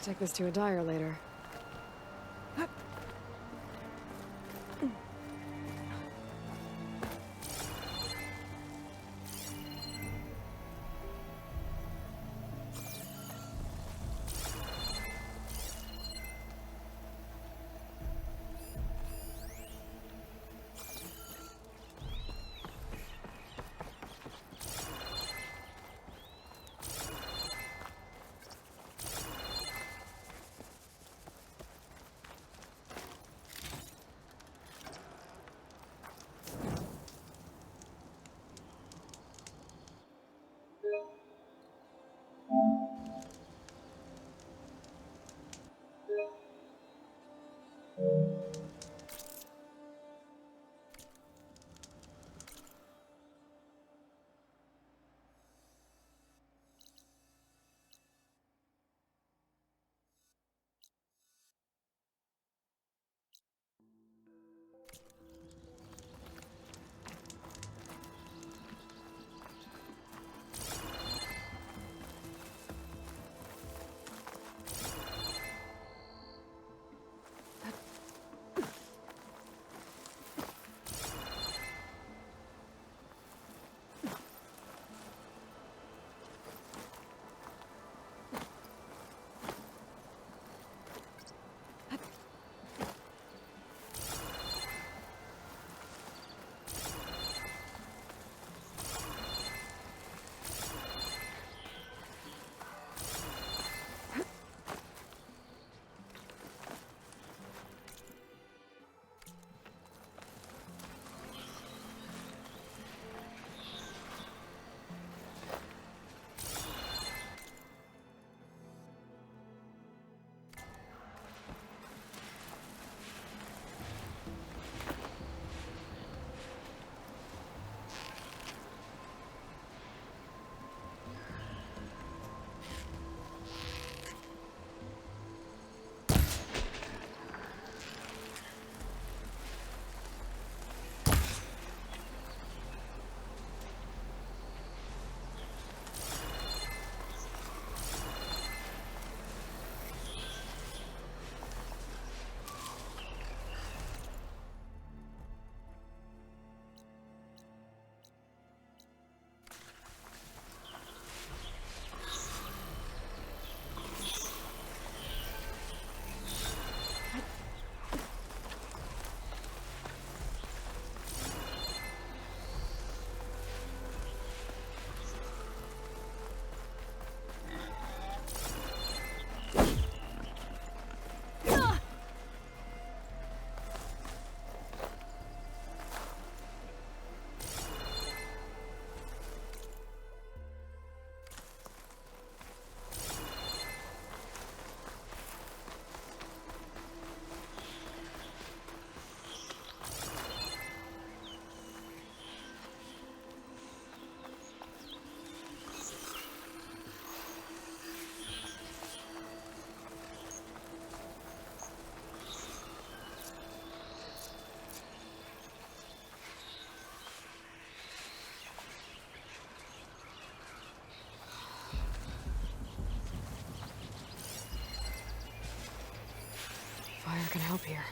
Take this to a dyer later. Fire can help here.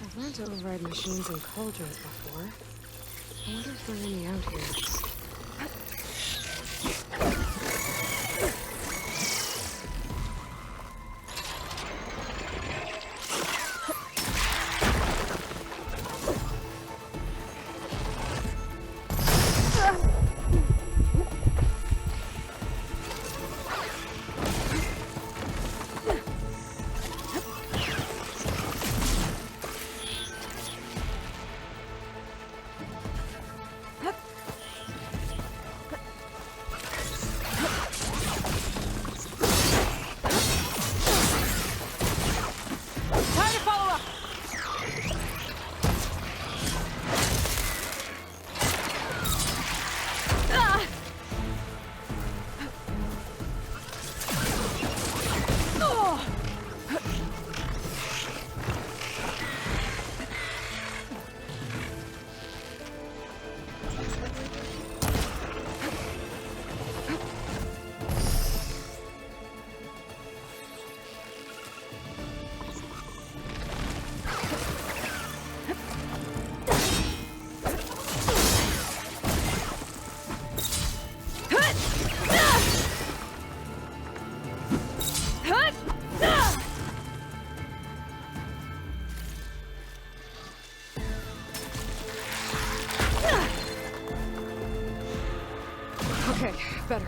I've learned to override machines and cauldrons before. I wonder if they're any out here. better.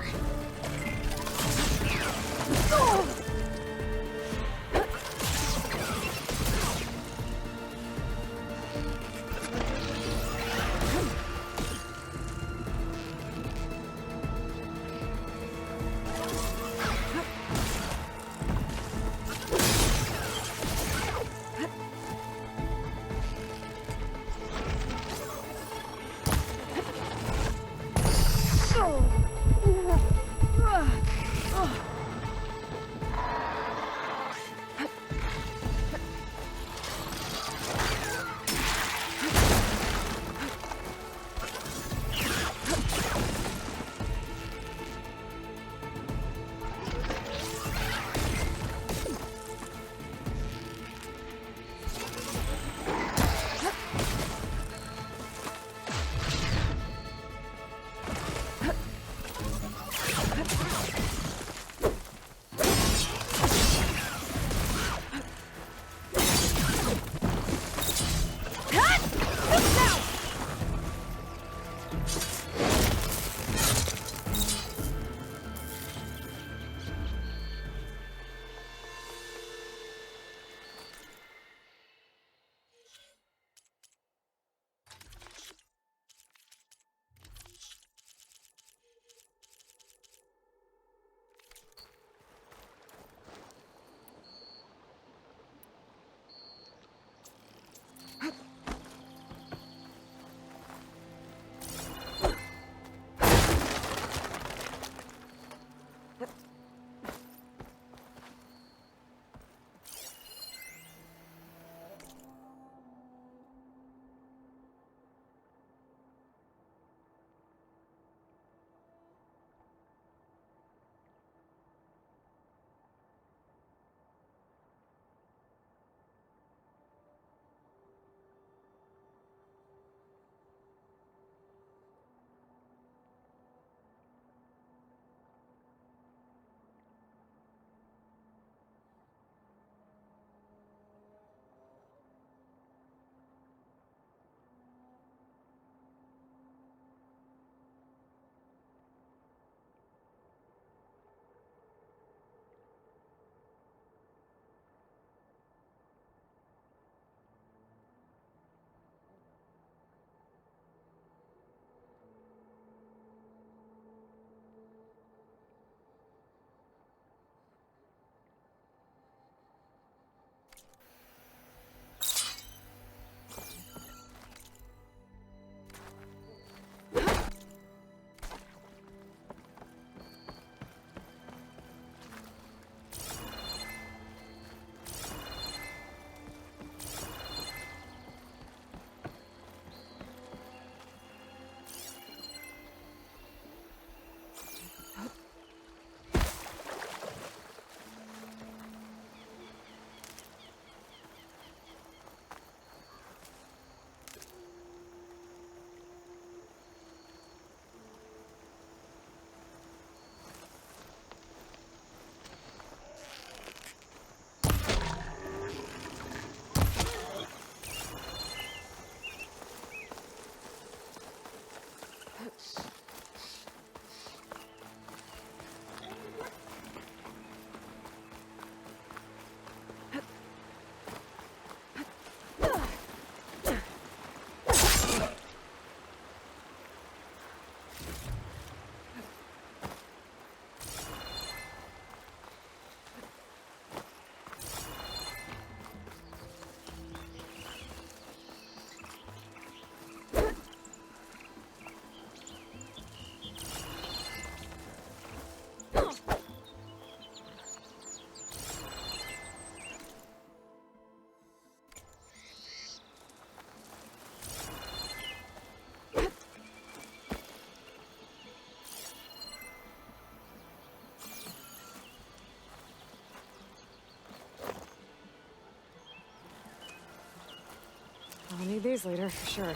I'll need these later, for sure.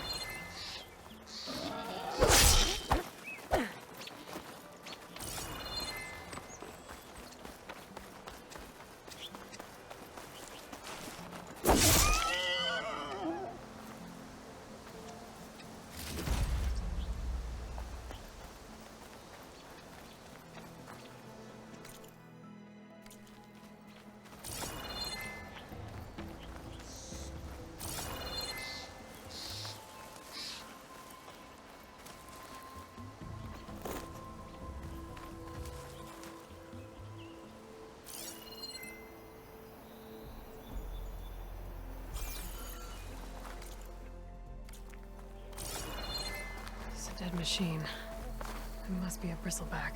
Dead machine. It must be a bristleback.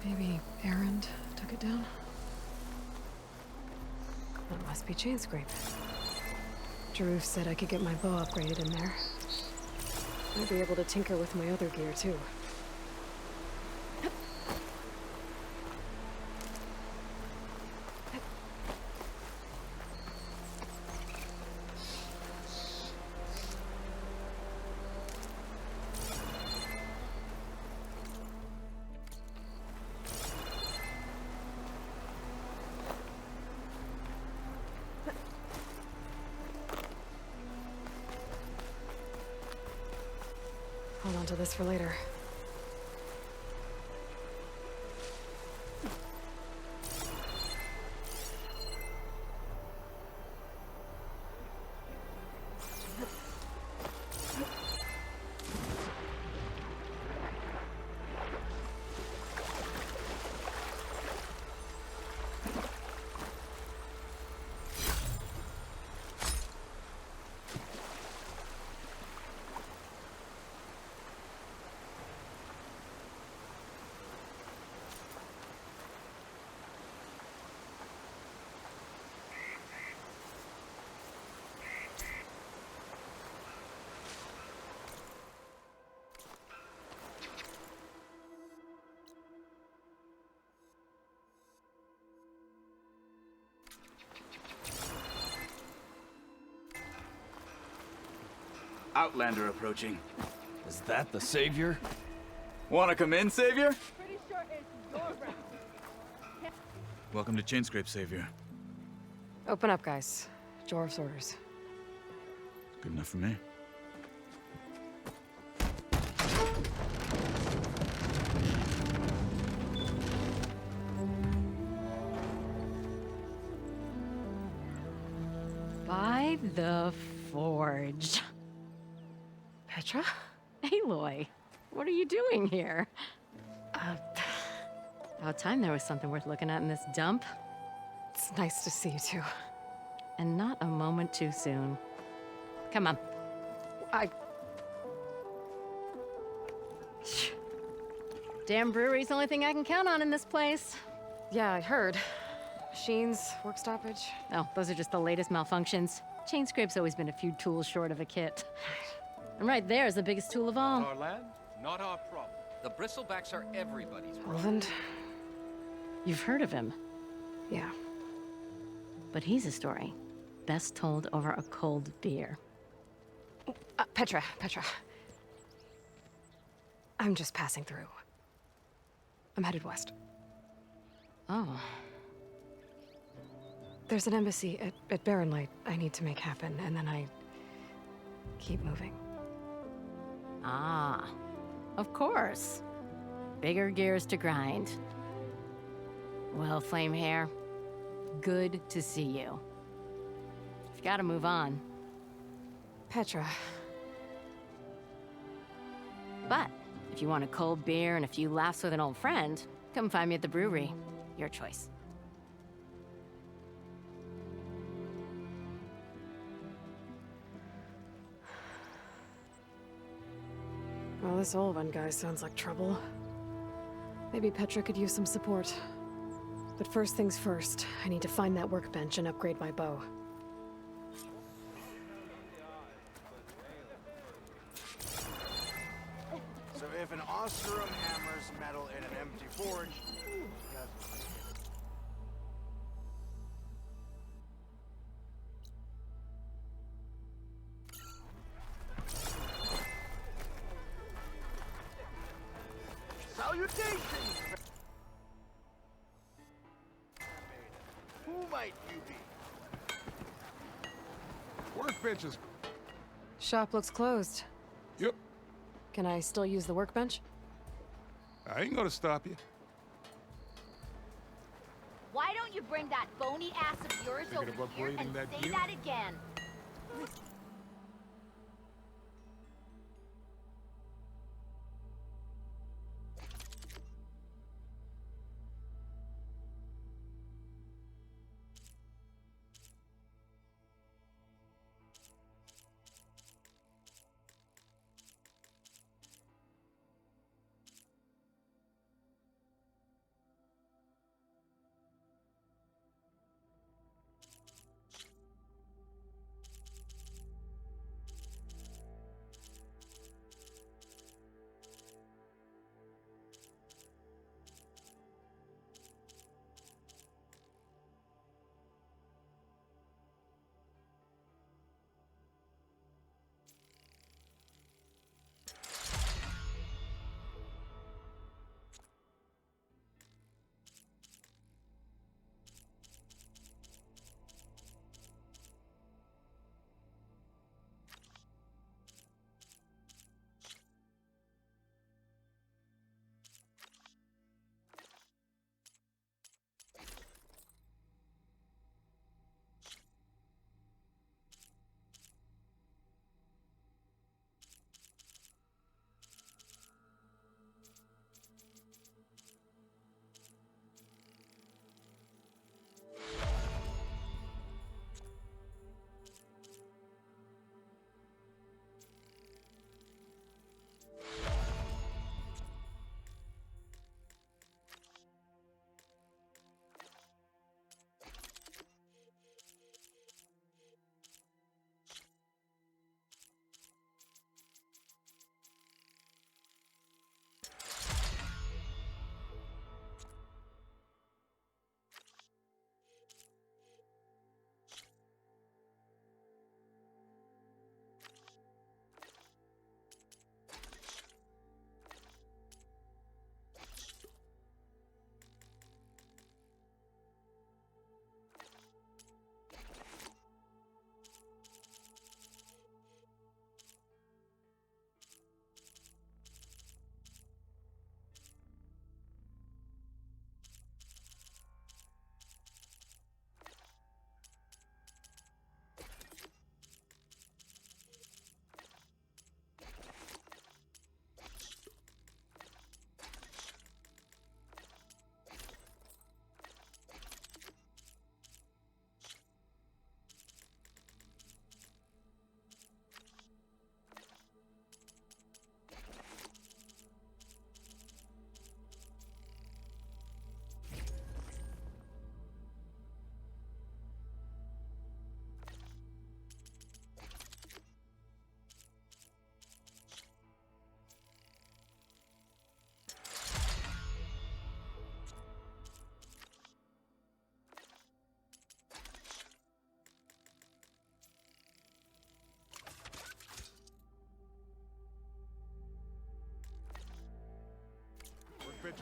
Maybe Errand took it down? That must be chain scrape. Drew said I could get my bow upgraded in there. Might be able to tinker with my other gear, too. Hold on to this for later. Outlander approaching. Is that the Savior? Wanna come in, Savior? Pretty sure it's your round. Welcome to Chainscrape, Savior. Open up, guys. Jorv's orders. Good enough for me. By the Forge. Petra? Aloy, what are you doing here? About time there was something worth looking at in this dump. It's nice to see you, too. And not a moment too soon. Come on. Damn brewery's the only thing I can count on in this place. Yeah, I heard. Machines, work stoppage. Oh, those are just the latest malfunctions. Chainscrape's always been a few tools short of a kit. And right there is the biggest tool of all. Our land, not our problem. The bristlebacks are everybody's problem. Roland? You've heard of him, Yeah. but he's a story best told over a cold beer. Petra. I'm just passing through. I'm headed west. Oh, There's an embassy at Barrenlight I need to make happen, and then I keep moving. ah, of course. Bigger gears to grind. Well, Flamehair, good to see you. You've got to move on. Petra. But if you want a cold beer and a few laughs with an old friend, come find me at the brewery. Your choice. Well, this Olvan guy sounds like trouble. Maybe Petra could use some support. But first things first, I need to find that workbench and upgrade my bow. So if an Oseram hammers metal in an empty forge, salutations! Who might you be? Workbenches. Shop looks closed. Yep. Can I still use the workbench? I ain't gonna stop you. Why don't you bring that bony ass of yours Thinking over of here upgrading and that say gear? that again?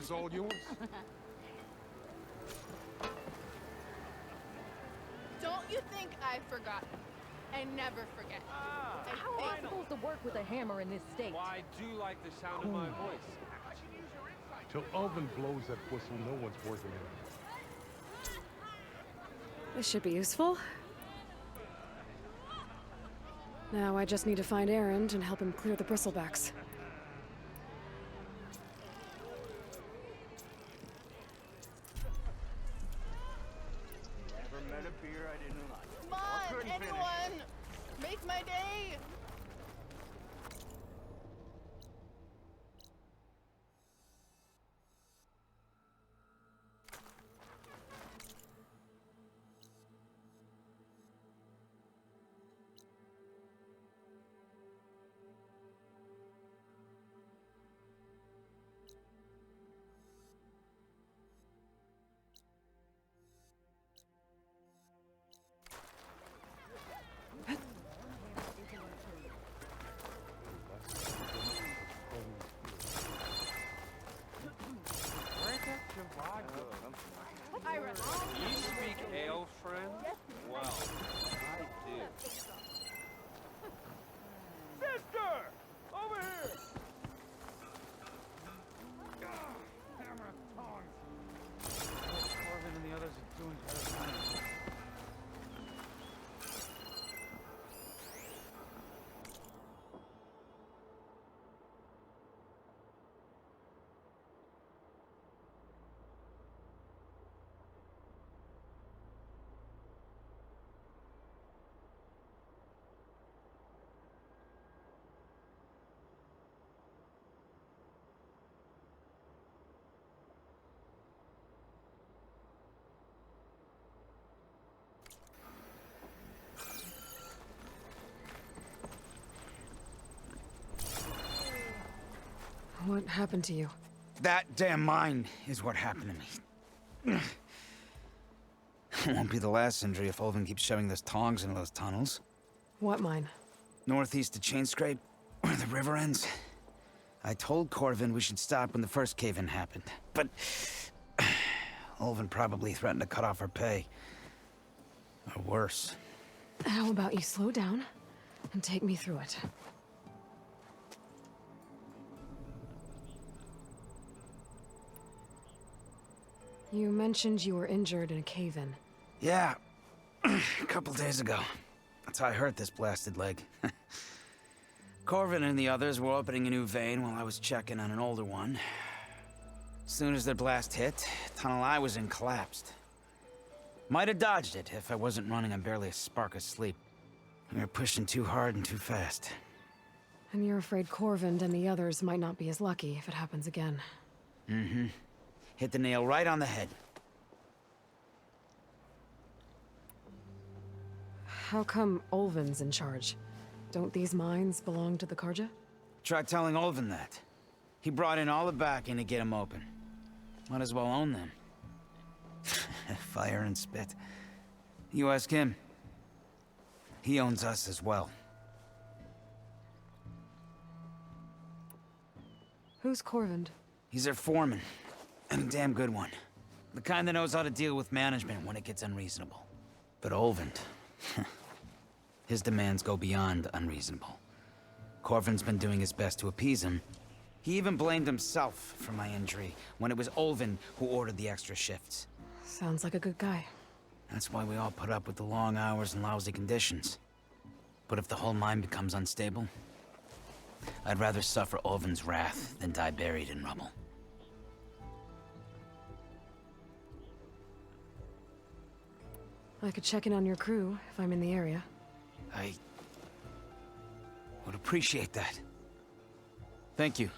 is all yours. Don't you think I've forgotten? I never forget. How am I supposed to work with a hammer in this state? Well, I do like the sound of my voice. Till Alvin blows that whistle, no one's working it. This should be useful. Now I just need to find Erend and help him clear the bristlebacks. Never met a beer I didn't like. Come on, anyone! Make my day! You speak ale, friend? Well, I do. Sister! Over here! Hammer tongs. Corbin and the others are doing better. What happened to you? That damn mine is what happened to me. It won't be the last injury if Olvin keeps shoving those tongs into those tunnels. What mine? Northeast of Chainscrape, where the river ends. I told Corvin we should stop when the first cave-in happened, but Olvin probably threatened to cut off our pay. Or worse. How about you slow down and take me through it? You mentioned you were injured in a cave-in. Yeah, a couple days ago. That's how I hurt this blasted leg. Corvin and the others were opening a new vein while I was checking on an older one. As soon as their blast hit, the tunnel I was in collapsed. Might have dodged it if I wasn't running on barely a spark of sleep. We were pushing too hard and too fast. And you're afraid Corvin and the others might not be as lucky if it happens again. Mm-hmm. Hit the nail right on the head. How come Olvin's in charge? Don't these mines belong to the Karja? Try telling Olvin that. He brought in all the backing to get them open. Might as well own them. Fire and spit. You ask him. He owns us as well. Who's Corvin? He's their foreman. And a damn good one. The kind that knows how to deal with management when it gets unreasonable. But Olvin... his demands go beyond unreasonable. Corvin's been doing his best to appease him. He even blamed himself for my injury when it was Olvin who ordered the extra shifts. Sounds like a good guy. That's why we all put up with the long hours and lousy conditions. But if the whole mine becomes unstable, I'd rather suffer Olvin's wrath than die buried in rubble. I could check in on your crew if I'm in the area. I would appreciate that. Thank you.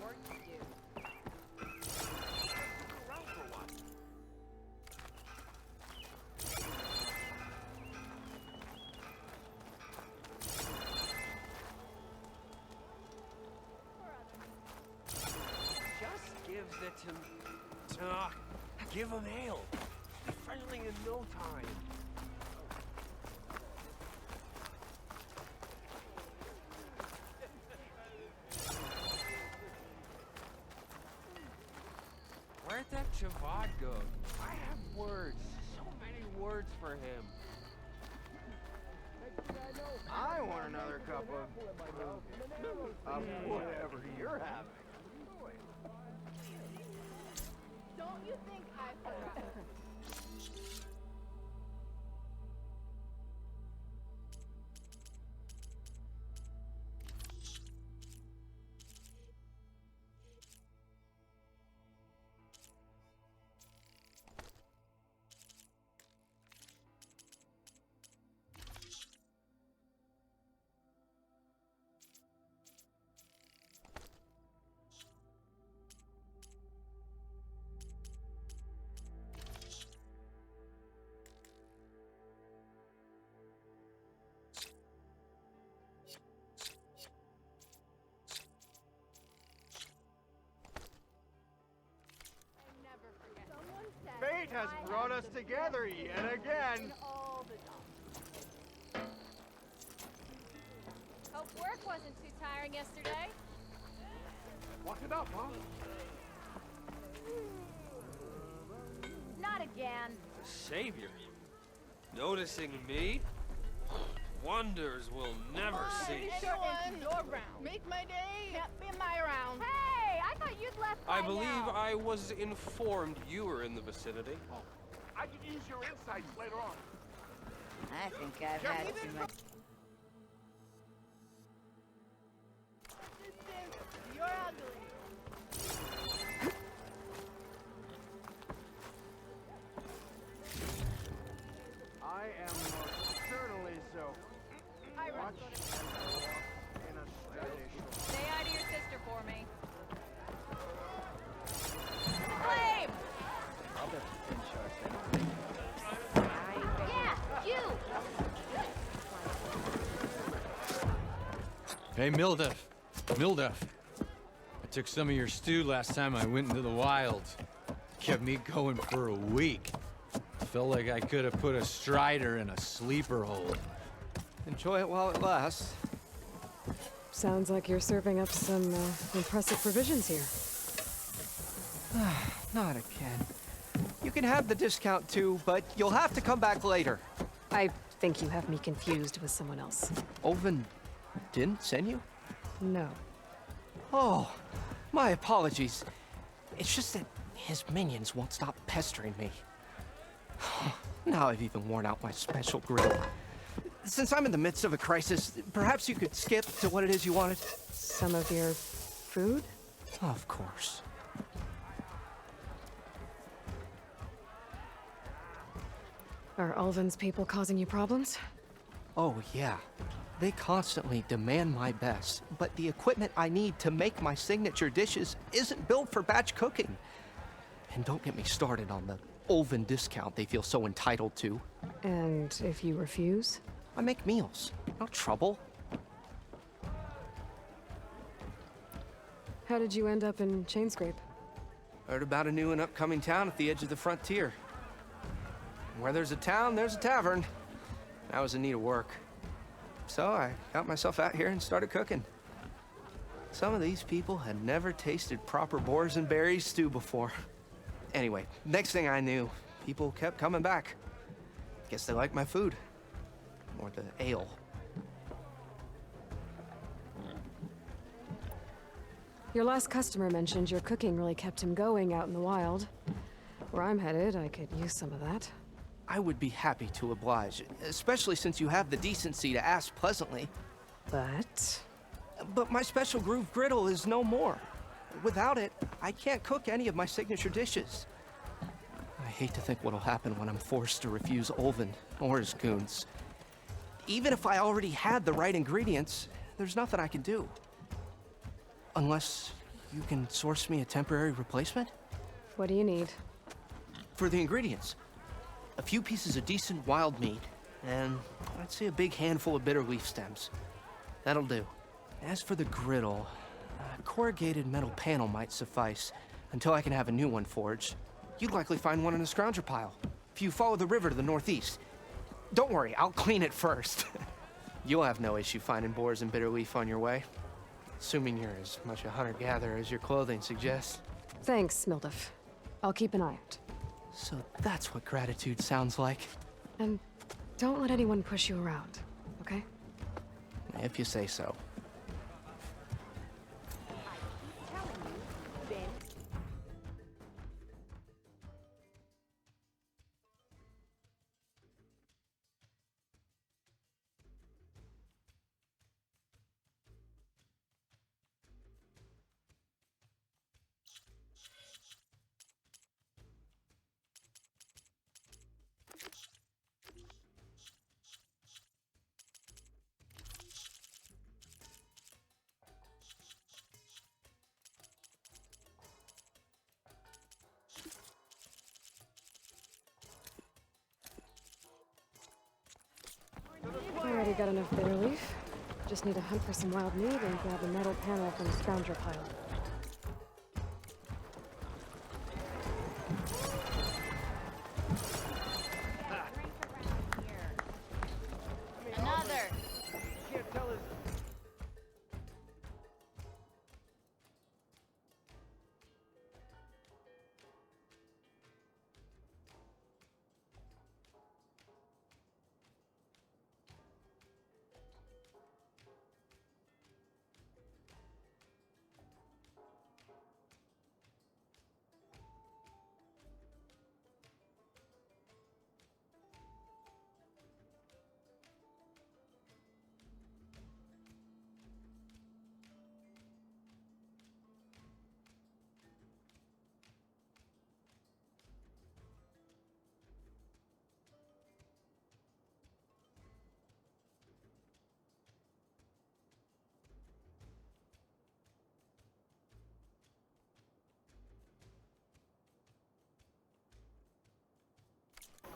Sure you do. Around for a while. Just gives it to... give him ale. Be friendly in no time. Where'd that Javad go? I have words. So many words for him. I want another cup of whatever you're having. Don't you think I forgot? Fate has brought us together yet again. Hope work wasn't too tiring yesterday. What's it up, huh? Not again. Savior. Noticing me? Wonders we'll never see. Sure is your round. Make my day. Can't be my round. Hey, I thought you'd left by I believe now. I was informed you were in the vicinity. I could use your insights later on. I think I've had too much. You're ugly. I am most certainly so. I Watch as I walk in a steady Say hi to your sister for me. Flame! Yeah, you! Hey, Mildef. Mildef. I took some of your stew last time I went into the wild. Kept me going for a week. Felt like I could have put a strider in a sleeper hold. Enjoy it while it lasts. Sounds like you're serving up some impressive provisions here. Not again. You can have the discount too, but you'll have to come back later. I think you have me confused with someone else. Oven didn't send you? No. Oh, my apologies. It's just that his minions won't stop pestering me. Now I've even worn out my special grill. Since I'm in the midst of a crisis, perhaps you could skip to what it is you wanted? Some of your food? Of course. Are Ulvin's people causing you problems? Oh, yeah. They constantly demand my best, but the equipment I need to make my signature dishes isn't built for batch cooking. And don't get me started on the Ulvin discount they feel so entitled to. And if you refuse? I make meals, no trouble. How did you end up in Chainscrape? Heard about a new and upcoming town at the edge of the frontier. Where there's a town, there's a tavern. I was in need of work. So I got myself out here and started cooking. Some of these people had never tasted proper boars and berries stew before. Anyway, next thing I knew, people kept coming back. Guess they liked my food. Or the ale. Your last customer mentioned your cooking really kept him going out in the wild. Where I'm headed, I could use some of that. I would be happy to oblige, especially since you have the decency to ask pleasantly. But my special groove griddle is no more. Without it, I can't cook any of my signature dishes. I hate to think what'll happen when I'm forced to refuse Ulvin or his goons. Even if I already had the right ingredients, there's nothing I can do. Unless you can source me a temporary replacement? What do you need? For the ingredients. A few pieces of decent wild meat, and I'd say a big handful of bitter leaf stems. That'll do. As for the griddle, a corrugated metal panel might suffice until I can have a new one forged. You'd likely find one in a scrounger pile, if you follow the river to the northeast. Don't worry, I'll clean it first. You'll have no issue finding boars and bitter leaf on your way. Assuming you're as much a hunter-gatherer as your clothing suggests. Thanks, Mildef. I'll keep an eye out. So that's what gratitude sounds like. And don't let anyone push you around, okay? If you say so. I already got enough bitter leaf. Just need to hunt for some wild meat and grab a metal panel from the scrounger pile. Another. Can't tell us.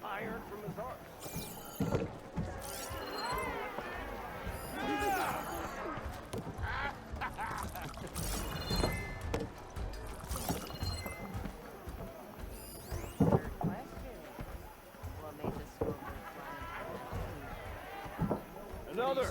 Iron from his heart. Another.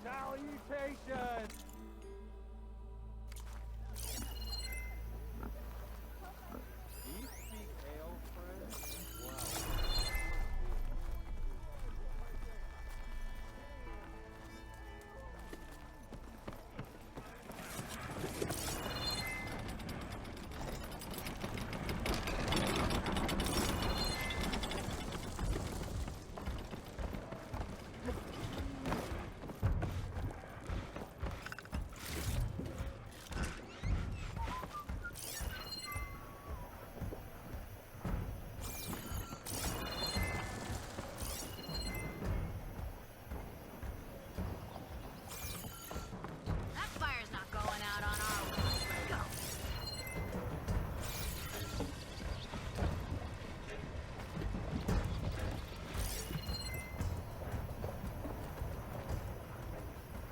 Salutations! Do you speak ale, friend? Wow. That fire's not going out on our watch. Go.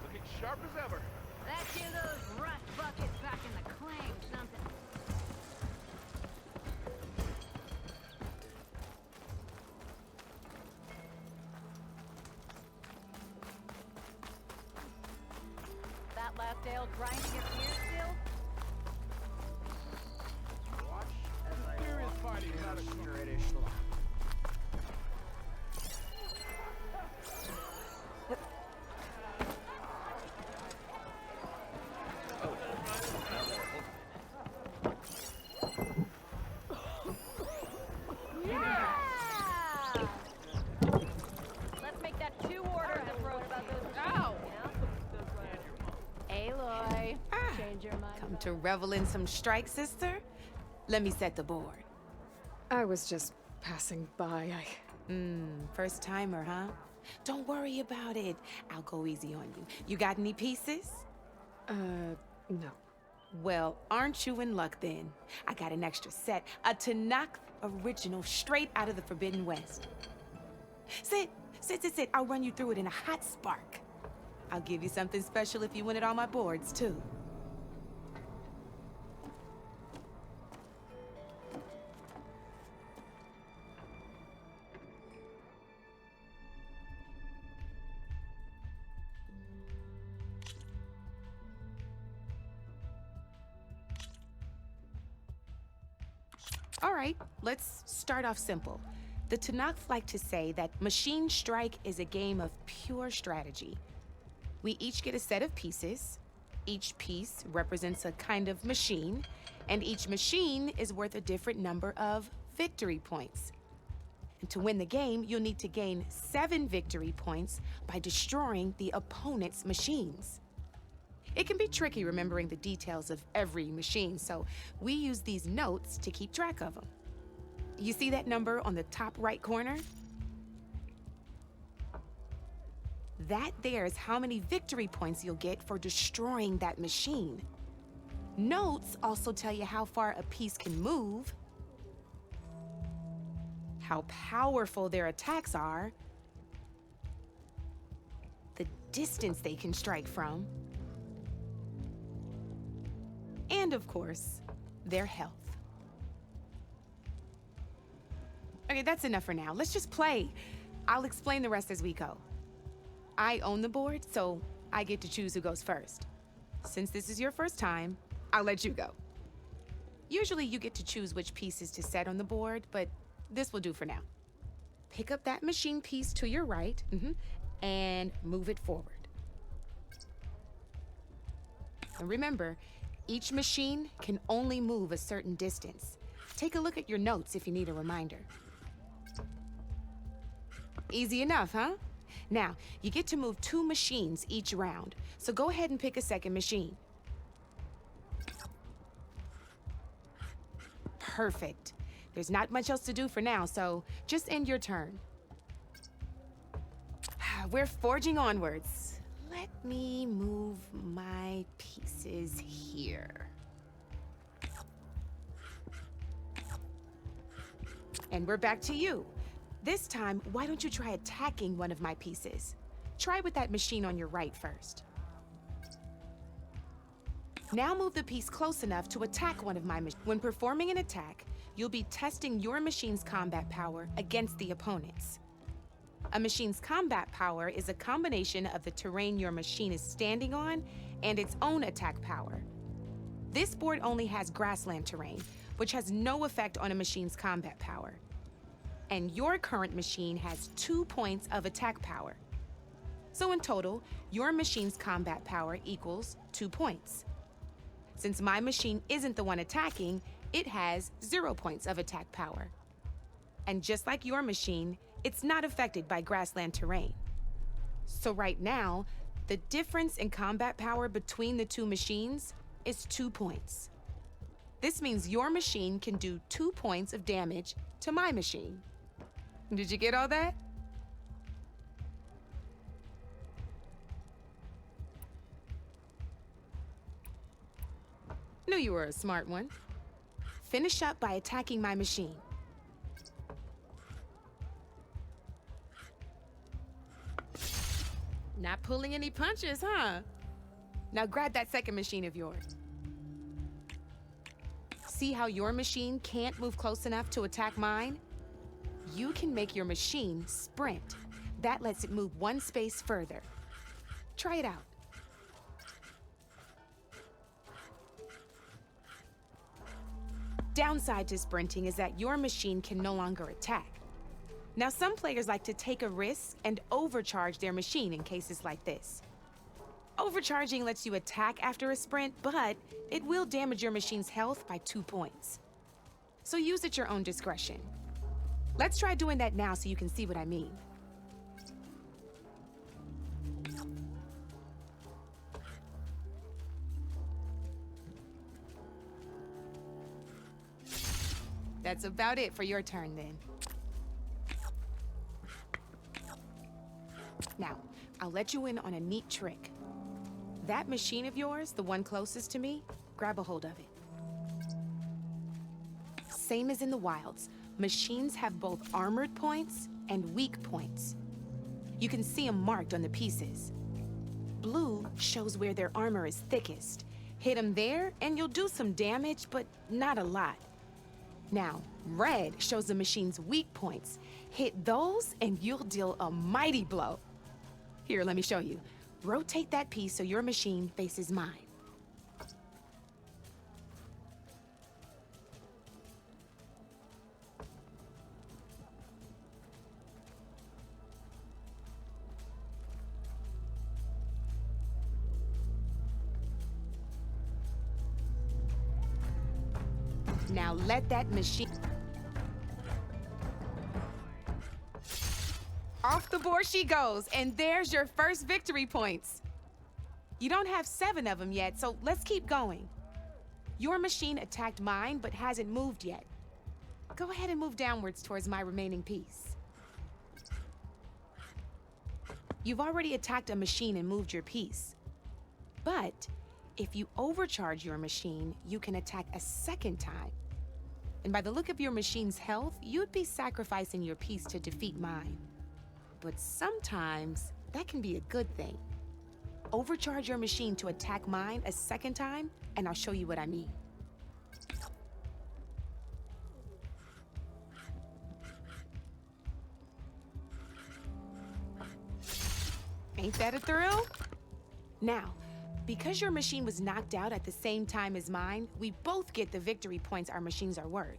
Looking sharp as ever. Let's get those rust buckets back in the claim, something. That last ale grinding your ears still? Watch as I serious fighting not a British Let's make that 2 orders of roast about those. Come to revel in some strike, sister? Let me set the board. I was just passing by. First timer, huh? Don't worry about it. I'll go easy on you. You got any pieces? No. Well, aren't you in luck then? I got an extra set, a Tanakh original straight out of the Forbidden West. Sit. I'll run you through it in a hot spark. I'll give you something special if you win it on my boards, too. All right, let's start off simple. The Tanakh like to say that Machine Strike is a game of pure strategy. We each get a set of pieces. Each piece represents a kind of machine, and each machine is worth a different number of victory points. And to win the game, you'll need to gain 7 victory points by destroying the opponent's machines. It can be tricky remembering the details of every machine, so we use these notes to keep track of them. You see that number on the top right corner? That there is how many victory points you'll get for destroying that machine. Notes also tell you how far a piece can move, how powerful their attacks are, the distance they can strike from, and of course, their health. Okay, that's enough for now. Let's just play. I'll explain the rest as we go. I own the board, so I get to choose who goes first. Since this is your first time, I'll let you go. Usually you get to choose which pieces to set on the board, but this will do for now. Pick up that machine piece to your right, and move it forward. And remember, each machine can only move a certain distance. Take a look at your notes if you need a reminder. Easy enough, huh? Now, you get to move 2 machines each round, so go ahead and pick a second machine. Perfect. There's not much else to do for now, so just end your turn. We're forging onwards. Let me move my pieces here. And we're back to you. This time, why don't you try attacking one of my pieces? Try with that machine on your right first. Now move the piece close enough to attack one of my machines. When performing an attack, you'll be testing your machine's combat power against the opponent's. A machine's combat power is a combination of the terrain your machine is standing on and its own attack power. This board only has grassland terrain, which has no effect on a machine's combat power. And your current machine has 2 points of attack power. So in total, your machine's combat power equals 2 points. Since my machine isn't the one attacking, it has 0 points of attack power. And just like your machine, it's not affected by grassland terrain. So right now, the difference in combat power between the 2 machines is 2 points. This means your machine can do 2 points of damage to my machine. Did you get all that? Knew you were a smart one. Finish up by attacking my machine. Not pulling any punches, huh? Now grab that second machine of yours. See how your machine can't move close enough to attack mine? You can make your machine sprint. That lets it move 1 space further. Try it out. Downside to sprinting is that your machine can no longer attack. Now, some players like to take a risk and overcharge their machine in cases like this. Overcharging lets you attack after a sprint, but it will damage your machine's health by 2 points. So use at your own discretion. Let's try doing that now so you can see what I mean. That's about it for your turn, then. Now, I'll let you in on a neat trick. That machine of yours, the one closest to me, grab a hold of it. Same as in the wilds, machines have both armored points and weak points. You can see them marked on the pieces. Blue shows where their armor is thickest. Hit them there, and you'll do some damage, but not a lot. Now, red shows the machine's weak points. Hit those, and you'll deal a mighty blow. Here, let me show you. Rotate that piece so your machine faces mine. Now let that machine... Off the board she goes, and there's your first victory points. You don't have 7 of them yet, so let's keep going. Your machine attacked mine, but hasn't moved yet. Go ahead and move downwards towards my remaining piece. You've already attacked a machine and moved your piece. But if you overcharge your machine, you can attack a second time. And by the look of your machine's health, you'd be sacrificing your piece to defeat mine. But sometimes, that can be a good thing. Overcharge your machine to attack mine a second time, and I'll show you what I mean. Ain't that a thrill? Now, because your machine was knocked out at the same time as mine, we both get the victory points our machines are worth.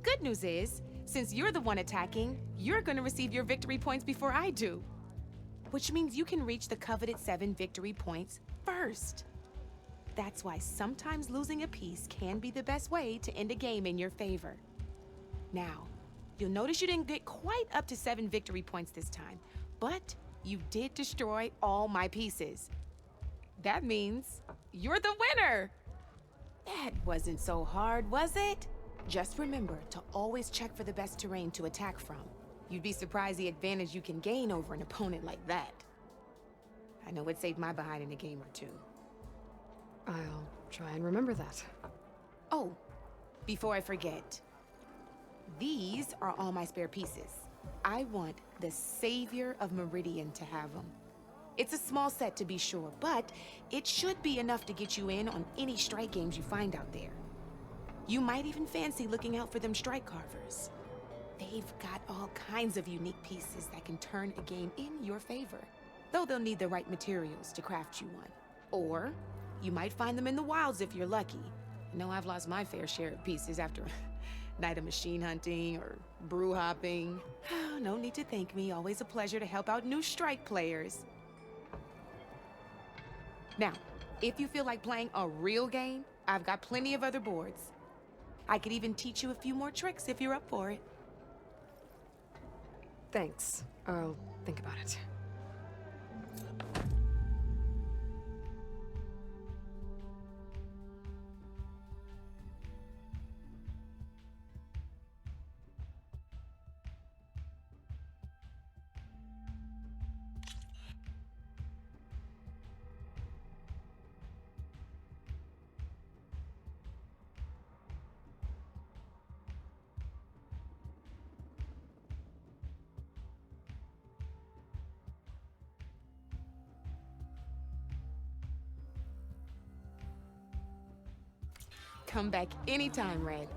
Good news is, since you're the one attacking, you're gonna receive your victory points before I do. Which means you can reach the coveted 7 victory points first. That's why sometimes losing a piece can be the best way to end a game in your favor. Now, you'll notice you didn't get quite up to 7 victory points this time, but you did destroy all my pieces. That means you're the winner! That wasn't so hard, was it? Just remember to always check for the best terrain to attack from. You'd be surprised the advantage you can gain over an opponent like that. I know it saved my behind in a game or two. I'll try and remember that. Oh, before I forget, these are all my spare pieces. I want the Savior of Meridian to have them. It's a small set to be sure, but it should be enough to get you in on any strike games you find out there. You might even fancy looking out for them strike carvers. They've got all kinds of unique pieces that can turn a game in your favor, though they'll need the right materials to craft you one. Or you might find them in the wilds if you're lucky. I know I've lost my fair share of pieces after a night of machine hunting or brew hopping. No need to thank me, always a pleasure to help out new strike players. Now, if you feel like playing a real game, I've got plenty of other boards. I could even teach you a few more tricks if you're up for it. Thanks. I'll think about it. Come back anytime, Red.